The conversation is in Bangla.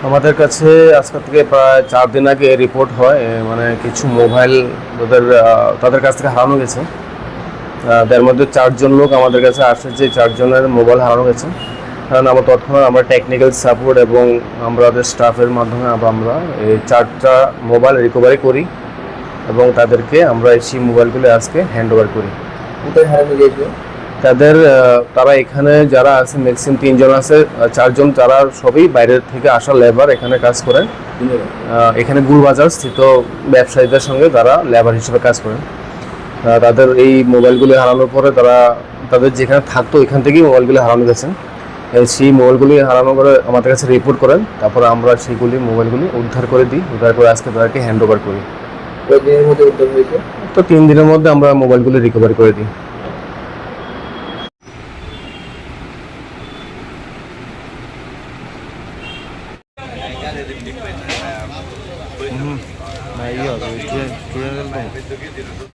আমাদের কাছে আজকে থেকে প্রায় 4 দিন আগে রিপোর্ট হয় মানে কিছু মোবাইল তাদের কাছ থেকে হারানো গেছে। তার মধ্যে 4 জন লোক আমাদের কাছে আসে যে 4 জনের মোবাইল হারানো গেছে। কারণ আমরা তৎক্ষণাৎ আমরা টেকনিক্যাল সাপোর্ট এবং আমাদের স্টাফের মাধ্যমে আমরা এই 4টা মোবাইল রিকভারি করি এবং তাদেরকে আমরা সেই মোবাইলগুলো আজকে হ্যান্ড ওভার করি। কোথায় হারানো গিয়েছিল? তারা এখানে যারা আছে ম্যাক্সিমাম 3 জন আছে, 4 জন তারা সবই বাইরের থেকে আসা লেবার এখানে কাজ করেন। এখানে গুলবাজার স্থিত ব্যবসায়ীদের সঙ্গে তারা লেবার হিসেবে কাজ করেন। তাদের এই মোবাইলগুলি হারানোর পরে তাদের যেখানে থাকতো এখান থেকেই মোবাইলগুলি হারানো গেছেন। সেই মোবাইলগুলি হারানো করে আমাদের কাছে রিপোর্ট করেন, তারপরে আমরা মোবাইলগুলি উদ্ধার করে দিই, উদ্ধার করে আজকে তাদেরকে হ্যান্ড ওভার করি। কয়েকদিনের মধ্যে উদ্ধার হয়েছে? তো 3 দিনের মধ্যে আমরা মোবাইলগুলি রিকভারি করে দিই।